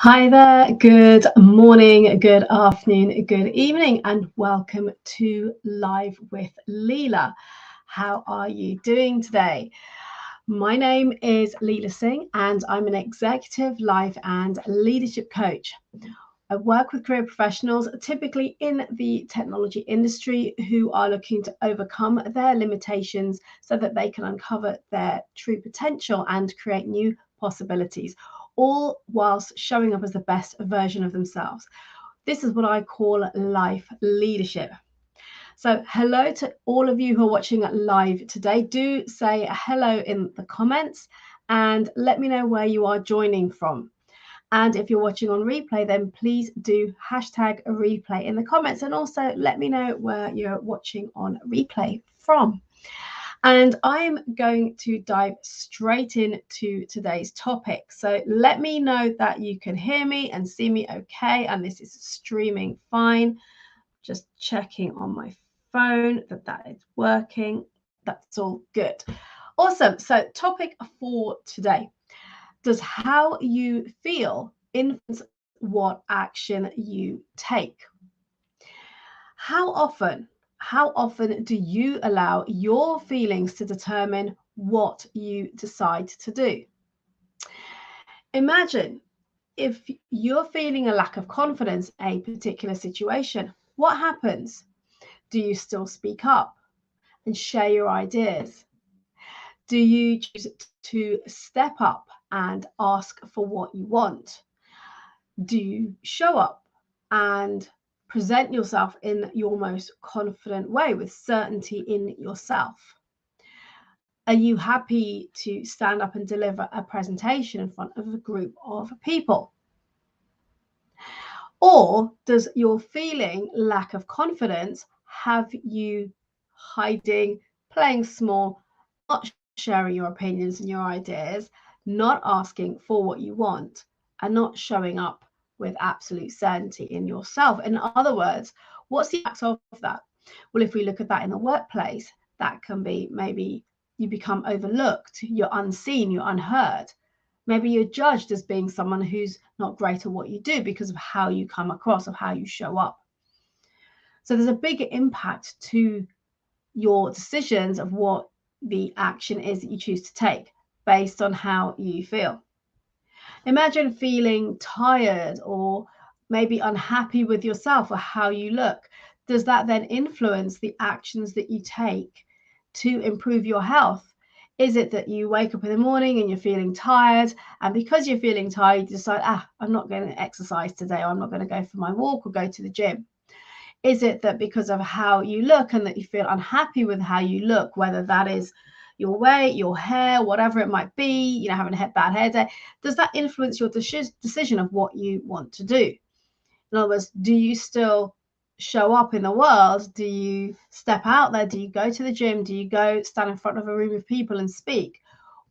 Hi there, good morning, good afternoon, good evening, and welcome to Live with Leila. How are you doing today? My name is Leila Singh, and I'm an executive life and leadership coach. I work with career professionals, typically in the technology industry, who are looking to overcome their limitations so that they can uncover their true potential and create new possibilities, all whilst showing up as the best version of themselves. This is what I call life leadership. So, hello to all of you who are watching live today. Do say hello in the comments and let me know where you are joining from. And if you're watching on replay, then please do hashtag replay in the comments and also let me know where you're watching on replay from. And I'm going to dive straight into today's topic. So let me know that you can hear me and see me okay, and this is streaming fine. Just checking on my phone that is working. That's all good. Awesome. So topic for today. Does how you feel influence what action you take? How often, how often do you allow your feelings to determine what you decide to do? Imagine if you're feeling a lack of confidence in a particular situation, what happens? Do you still speak up and share your ideas? Do you choose to step up and ask for what you want? Do you show up and present yourself in your most confident way with certainty in yourself? Are you happy to stand up and deliver a presentation in front of a group of people? Or does your feeling lack of confidence have you hiding, playing small, not sharing your opinions and your ideas, not asking for what you want, and not showing up with absolute certainty in yourself? In other words, what's the impact of that? Well, if we look at that in the workplace, that can be maybe you become overlooked, you're unseen, you're unheard. Maybe you're judged as being someone who's not great at what you do because of how you come across, of how you show up. So there's a big impact to your decisions of what the action is that you choose to take based on how you feel. Imagine feeling tired or maybe unhappy with yourself or how you look. Does that then influence the actions that you take to improve your health? Is it that you wake up in the morning and you're feeling tired, and because you're feeling tired, you decide, I'm not going to exercise today, or I'm not going to go for my walk or go to the gym? Is it that because of how you look and that you feel unhappy with how you look, whether that is your weight, your hair, whatever it might be, having a bad hair day, does that influence your decision of what you want to do? In other words, do you still show up in the world? Do you step out there? Do you go to the gym? Do you go stand in front of a room of people and speak?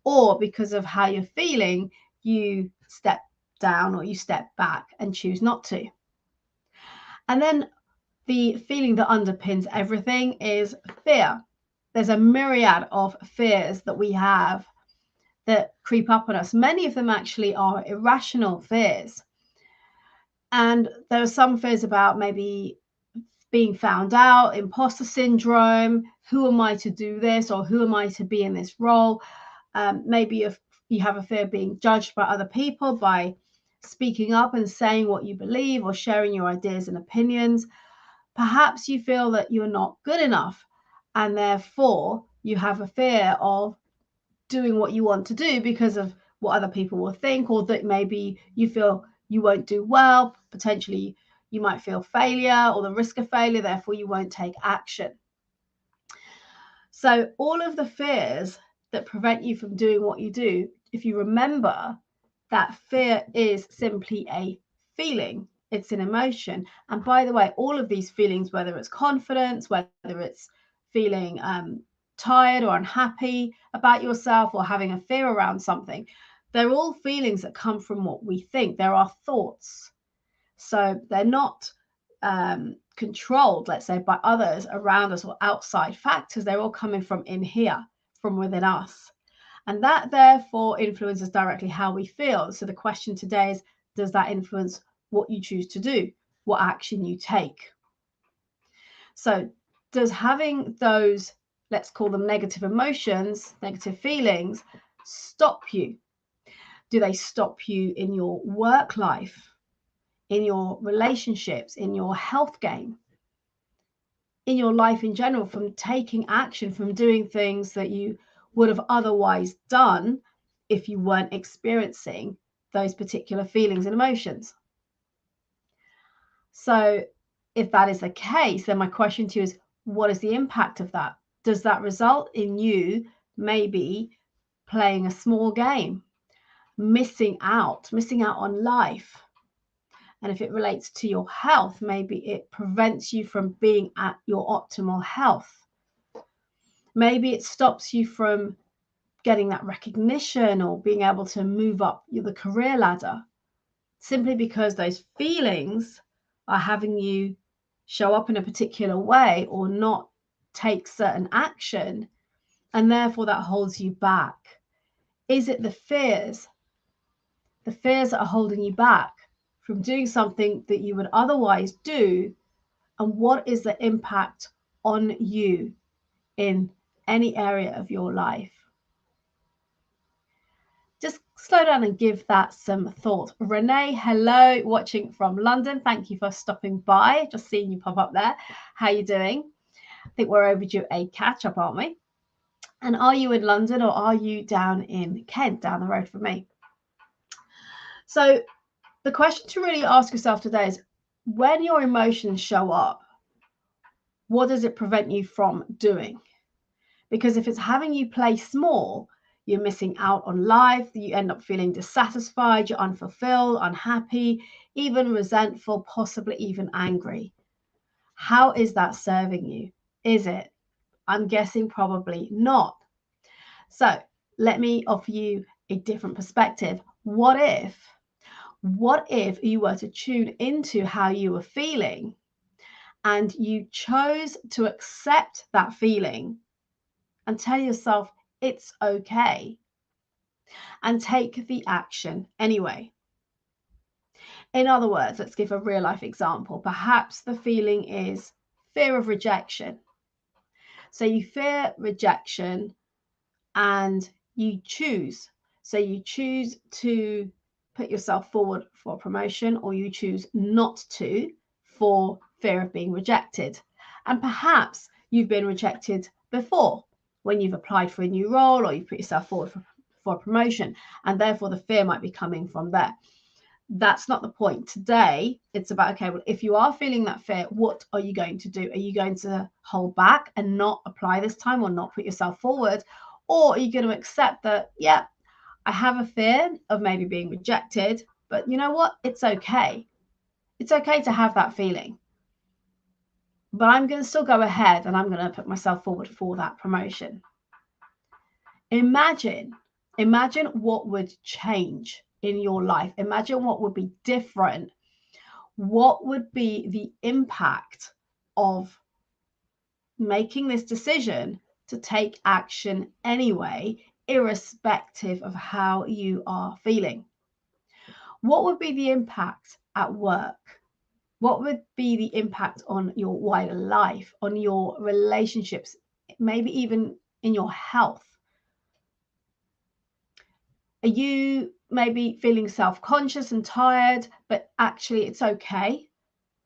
Or because of how you're feeling, you step down or you step back and choose not to? And then the feeling that underpins everything is fear. There's a myriad of fears that we have that creep up on us. Many of them actually are irrational fears. And there are some fears about maybe being found out, imposter syndrome, who am I to do this, or who am I to be in this role? Maybe if you have a fear of being judged by other people by speaking up and saying what you believe or sharing your ideas and opinions. Perhaps you feel that you're not good enough, and therefore you have a fear of doing what you want to do because of what other people will think, or that maybe you feel you won't do well. Potentially you might feel failure or the risk of failure, therefore you won't take action. So all of the fears that prevent you from doing what you do, if you remember that fear is simply a feeling, it's an emotion. And by the way, all of these feelings, whether it's confidence, whether it's feeling tired or unhappy about yourself or having a fear around something, they're all feelings that come from what we think. There are thoughts. So they're not controlled, let's say, by others around us or outside factors. They're all coming from in here, from within us. And that therefore influences directly how we feel. So the question today is, does that influence what you choose to do, what action you take? So does having those, let's call them negative emotions, negative feelings, stop you? Do they stop you in your work life, in your relationships, in your health game, in your life in general, from taking action, from doing things that you would have otherwise done if you weren't experiencing those particular feelings and emotions? So if that is the case, then my question to you is, what is the impact of that? Does that result in you maybe playing a small game, missing out on life? And if it relates to your health, maybe it prevents you from being at your optimal health. Maybe it stops you from getting that recognition or being able to move up the career ladder, simply because those feelings are having you show up in a particular way or not take certain action, and therefore that holds you back. Is it the fears that are holding you back from doing something that you would otherwise do? And what is the impact on you in any area of your life? Just slow down and give that some thought. Renee, hello, watching from London. Thank you for stopping by. Just seeing you pop up there. How are you doing? I think we're overdue a catch-up, aren't we? And are you in London or are you down in Kent, down the road from me? So the question to really ask yourself today is, when your emotions show up, what does it prevent you from doing? Because if it's having you play small, you're missing out on life, you end up feeling dissatisfied, you're unfulfilled, unhappy, even resentful, possibly even angry. How is that serving you? Is it? I'm guessing probably not. So let me offer you a different perspective. What if you were to tune into how you were feeling and you chose to accept that feeling and tell yourself it's okay and take the action anyway? In other words, let's give a real life example. Perhaps the feeling is fear of rejection. So you fear rejection and you choose. So you choose to put yourself forward for promotion, or you choose not to for fear of being rejected. And perhaps you've been rejected before when you've applied for a new role or you put yourself forward for a promotion, and therefore the fear might be coming from there. That's not the point. Today, it's about, okay, well, if you are feeling that fear, what are you going to do? Are you going to hold back and not apply this time or not put yourself forward? Or are you going to accept that, yeah, I have a fear of maybe being rejected, but you know what? It's okay. It's okay to have that feeling. But I'm going to still go ahead and I'm going to put myself forward for that promotion. Imagine what would change in your life. Imagine what would be different. What would be the impact of making this decision to take action anyway, irrespective of how you are feeling? What would be the impact at work? What would be the impact on your wider life, on your relationships, maybe even in your health? Are you maybe feeling self-conscious and tired, but actually it's okay?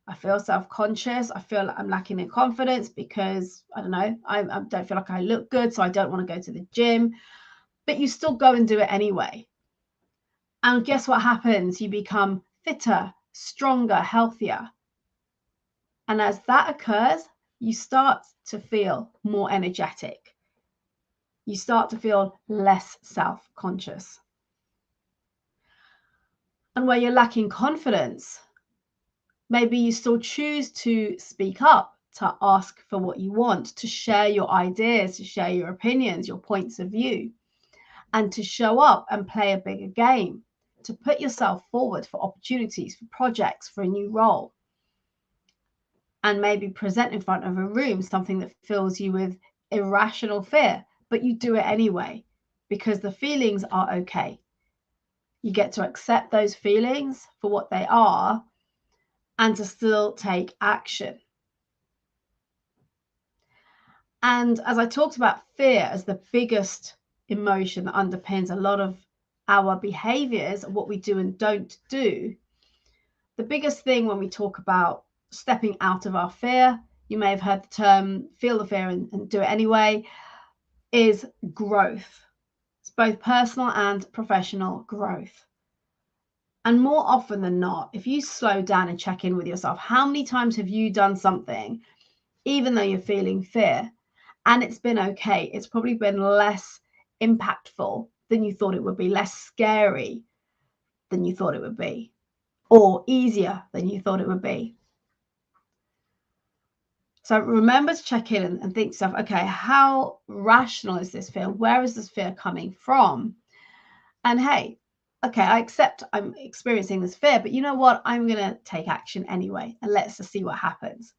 I feel self-conscious. I feel like I'm lacking in confidence because, I don't know, I don't feel like I look good, so I don't want to go to the gym. But you still go and do it anyway. And guess what happens? You become fitter, stronger, healthier. And as that occurs, you start to feel more energetic. You start to feel less self-conscious. And where you're lacking confidence, maybe you still choose to speak up, to ask for what you want, to share your ideas, to share your opinions, your points of view, and to show up and play a bigger game, to put yourself forward for opportunities, for projects, for a new role, and maybe present in front of a room something that fills you with irrational fear, but you do it anyway because the feelings are okay. You get to accept those feelings for what they are and to still take action. And as I talked about fear as the biggest emotion that underpins a lot of our behaviors, what we do and don't do, the biggest thing when we talk about stepping out of our fear, you may have heard the term feel the fear and do it anyway, is growth. It's both personal and professional growth. And more often than not, if you slow down and check in with yourself, how many times have you done something, even though you're feeling fear, and it's been okay? It's probably been less impactful than you thought it would be, less scary than you thought it would be, or easier than you thought it would be. So remember to check in and think to yourself, okay, how rational is this fear? Where is this fear coming from? And hey, okay, I accept I'm experiencing this fear, but you know what? I'm going to take action anyway, and let's just see what happens.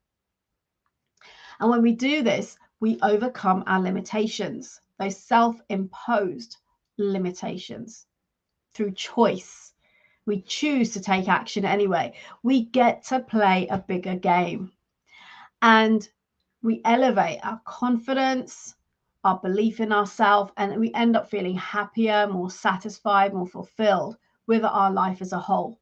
And when we do this, we overcome our limitations, those self-imposed limitations, through choice. We choose to take action anyway. We get to play a bigger game. And we elevate our confidence, our belief in ourselves, and we end up feeling happier, more satisfied, more fulfilled with our life as a whole.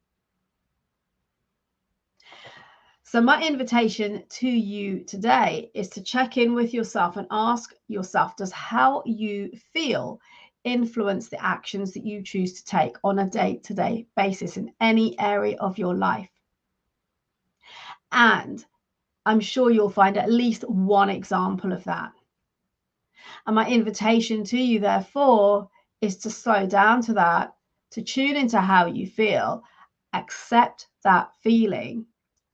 So my invitation to you today is to check in with yourself and ask yourself, does how you feel influence the actions that you choose to take on a day-to-day basis in any area of your life? And I'm sure you'll find at least one example of that. And my invitation to you, therefore, is to slow down to that, to tune into how you feel, accept that feeling,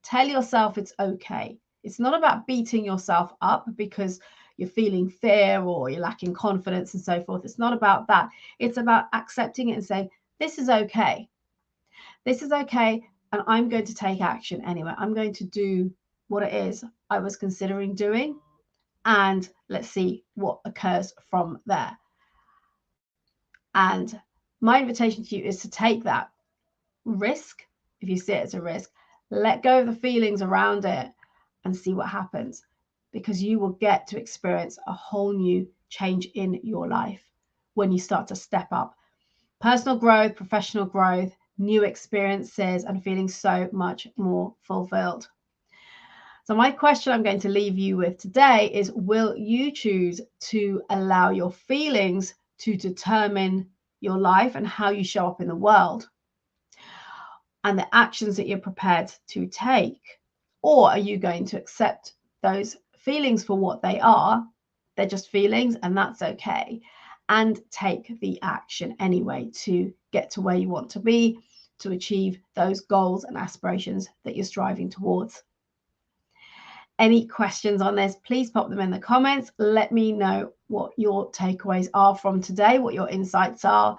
tell yourself it's okay. It's not about beating yourself up because you're feeling fear or you're lacking confidence and so forth. It's not about that. It's about accepting it and saying, this is okay. This is okay. And I'm going to take action anyway. I'm going to do what it is I was considering doing. And let's see what occurs from there. And my invitation to you is to take that risk, if you see it as a risk, let go of the feelings around it and see what happens, because you will get to experience a whole new change in your life when you start to step up. Personal growth, professional growth, new experiences, and feeling so much more fulfilled. So my question I'm going to leave you with today is, will you choose to allow your feelings to determine your life and how you show up in the world and the actions that you're prepared to take? Or are you going to accept those feelings for what they are? They're just feelings, and that's okay. And take the action anyway to get to where you want to be, to achieve those goals and aspirations that you're striving towards. Any questions on this, please pop them in the comments. Let me know what your takeaways are from today, what your insights are.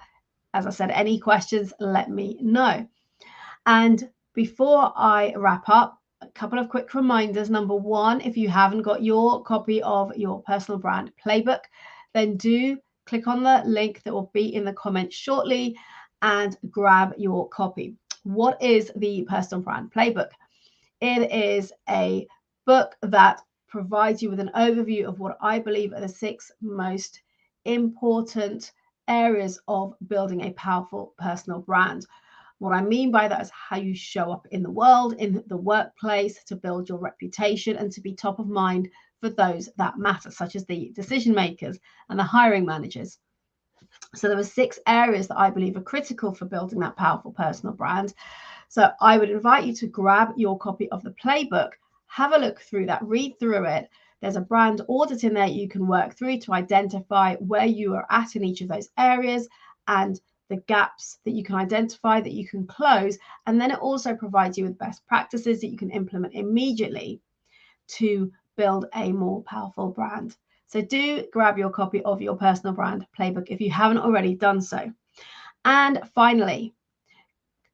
As I said, any questions, let me know. And before I wrap up, a couple of quick reminders. Number one, if you haven't got your copy of your personal brand playbook, then do click on the link that will be in the comments shortly and grab your copy. What is the personal brand playbook? It is a book that provides you with an overview of what I believe are the 6 most important areas of building a powerful personal brand. What I mean by that is how you show up in the world, in the workplace, to build your reputation and to be top of mind for those that matter, such as the decision makers and the hiring managers. So there are 6 areas that I believe are critical for building that powerful personal brand. So I would invite you to grab your copy of the playbook, have a look through that, read through it. There's a brand audit in there you can work through to identify where you are at in each of those areas and the gaps that you can identify, that you can close. And then it also provides you with best practices that you can implement immediately to build a more powerful brand. So do grab your copy of your personal brand playbook if you haven't already done so. And finally,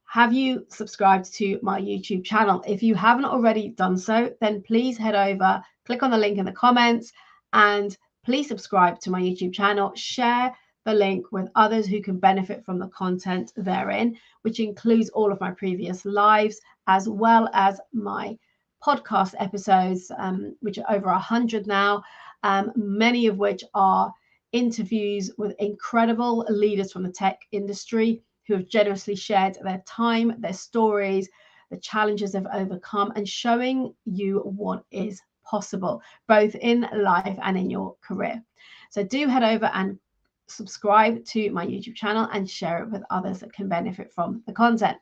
have you subscribed to my YouTube channel? If you haven't already done so, then please head over, click on the link in the comments, and please subscribe to my YouTube channel. Share the link with others who can benefit from the content therein, which includes all of my previous lives, as well as my podcast episodes, which are over 100 now, many of which are interviews with incredible leaders from the tech industry who have generously shared their time, their stories, the challenges they've overcome, and showing you what is possible, both in life and in your career. So do head over and subscribe to my YouTube channel and share it with others that can benefit from the content.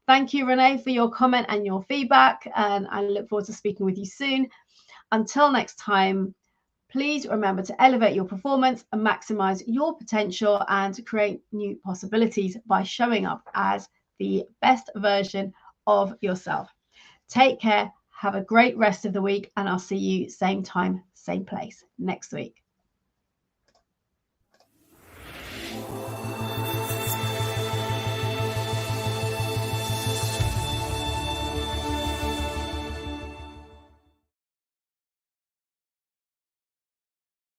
Thank you, Renee, for your comment and your feedback, and I look forward to speaking with you soon. Until next time, please remember to elevate your performance and maximize your potential and create new possibilities by showing up as the best version of yourself. Take care. Have a great rest of the week, and I'll see you same time, same place next week.